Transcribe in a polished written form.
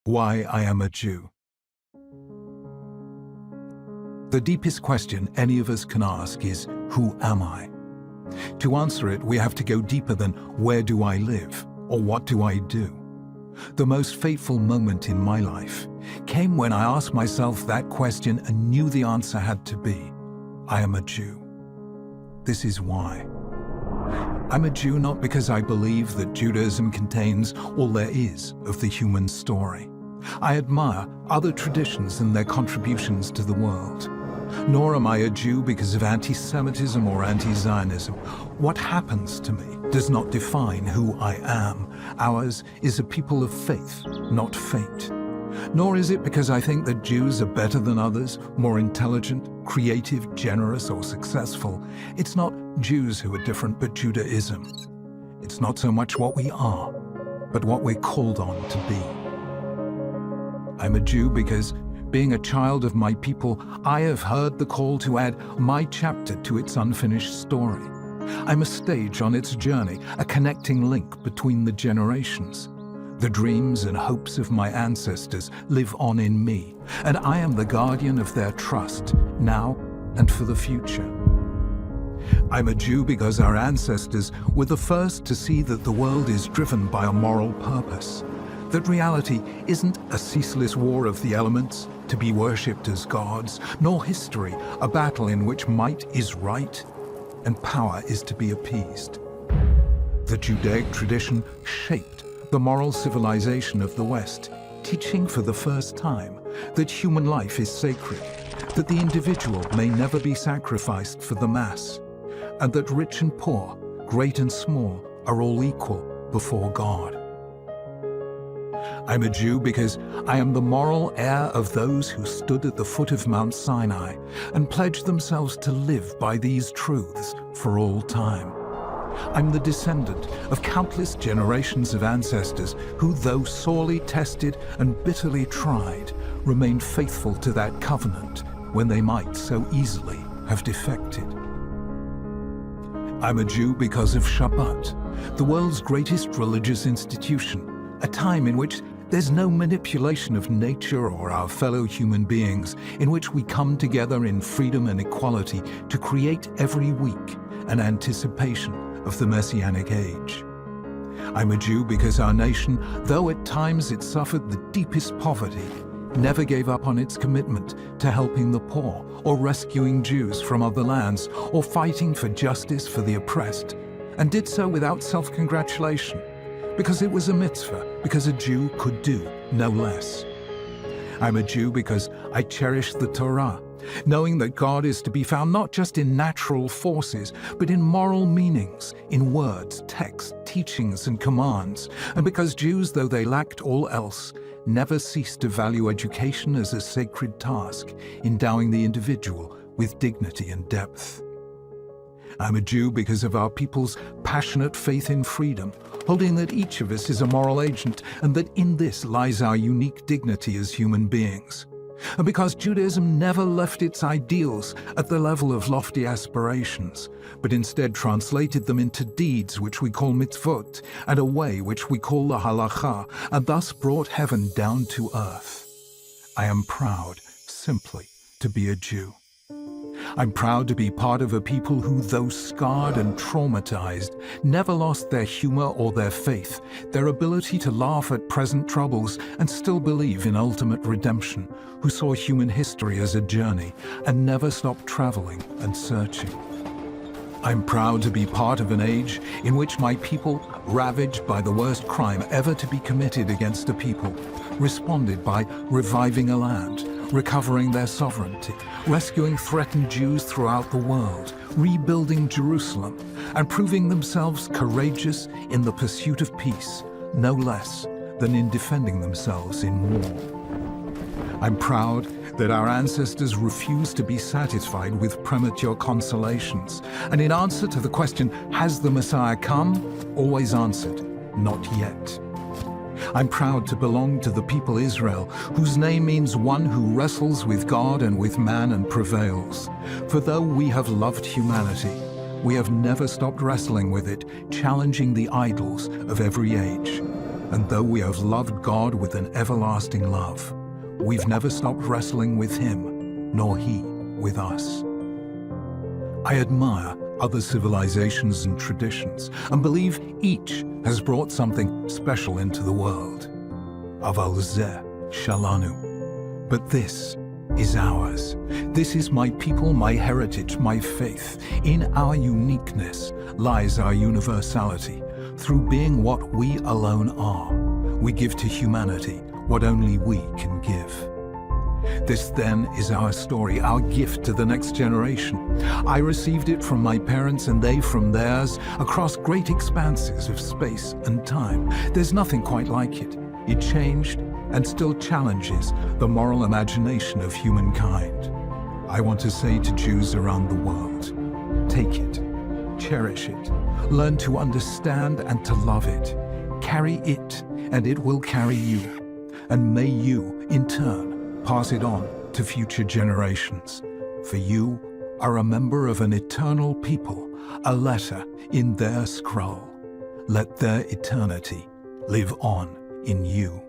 Why I am a Jew. The deepest question any of us can ask is, who am I? To answer it, we have to go deeper than where do I live or what do I do. The most fateful moment in my life came when I asked myself that question and knew the answer had to be, I am a Jew. This is why. I'm a Jew not because I believe that Judaism contains all there is of the human story. I admire other traditions and their contributions to the world. Nor am I a Jew because of anti-Semitism or anti-Zionism. What happens to me does not define who I am. Ours is a people of faith, not fate. Nor is it because I think that Jews are better than others, more intelligent, creative, generous, or successful. It's not Jews who are different, but Judaism. It's not so much what we are, but what we're called on to be. I'm a Jew because, being a child of my people, I have heard the call to add my chapter to its unfinished story. I'm a stage on its journey, a connecting link between the generations. The dreams and hopes of my ancestors live on in me, and I am the guardian of their trust, now and for the future. I'm a Jew because our ancestors were the first to see that the world is driven by a moral purpose, that reality isn't a ceaseless war of the elements to be worshipped as gods, nor history a battle in which might is right and power is to be appeased. The Judaic tradition shaped the moral civilization of the West, teaching for the first time that human life is sacred, that the individual may never be sacrificed for the mass, and that rich and poor, great and small, are all equal before God. I'm a Jew because I am the moral heir of those who stood at the foot of Mount Sinai and pledged themselves to live by these truths for all time. I'm the descendant of countless generations of ancestors who, though sorely tested and bitterly tried, remained faithful to that covenant when they might so easily have defected. I'm a Jew because of Shabbat, the world's greatest religious institution, a time in which there's no manipulation of nature or our fellow human beings, in which we come together in freedom and equality to create every week an anticipation of the Messianic age. I'm a Jew because our nation, though at times it suffered the deepest poverty, never gave up on its commitment to helping the poor or rescuing Jews from other lands or fighting for justice for the oppressed, and did so without self-congratulation, because it was a mitzvah, because a Jew could do no less. I'm a Jew because I cherish the Torah, knowing that God is to be found not just in natural forces, but in moral meanings, in words, texts, teachings, and commands, and because Jews, though they lacked all else, never ceased to value education as a sacred task, endowing the individual with dignity and depth. I'm a Jew because of our people's passionate faith in freedom, holding that each of us is a moral agent and that in this lies our unique dignity as human beings. And because Judaism never left its ideals at the level of lofty aspirations, but instead translated them into deeds which we call mitzvot, and a way which we call the halacha, and thus brought heaven down to earth. I am proud, simply, to be a Jew. I'm proud to be part of a people who, though scarred and traumatized, never lost their humor or their faith, their ability to laugh at present troubles and still believe in ultimate redemption, who saw human history as a journey and never stopped traveling and searching. I'm proud to be part of an age in which my people, ravaged by the worst crime ever to be committed against a people, responded by reviving a land, recovering their sovereignty, rescuing threatened Jews throughout the world, rebuilding Jerusalem, and proving themselves courageous in the pursuit of peace, no less than in defending themselves in war. I'm proud that our ancestors refused to be satisfied with premature consolations, and in answer to the question, has the Messiah come? Always answered, not yet. I'm proud to belong to the people Israel, whose name means one who wrestles with God and with man and prevails. For though we have loved humanity, we have never stopped wrestling with it, challenging the idols of every age. And though we have loved God with an everlasting love, we've never stopped wrestling with Him, nor He with us. I admire other civilizations and traditions, and believe each has brought something special into the world. Aval zeh shalanu. But this is ours. This is my people, my heritage, my faith. In our uniqueness lies our universality. Through being what we alone are, we give to humanity what only we can give. This then is our story, our gift to the next generation. I received it from my parents and they from theirs, across great expanses of space and time. There's nothing quite like it. It changed and still challenges the moral imagination of humankind. I want to say to Jews around the world, take it, cherish it, learn to understand and to love it. Carry it, and it will carry you. And may you, in turn, pass it on to future generations. For you are a member of an eternal people, a letter in their scroll. Let their eternity live on in you.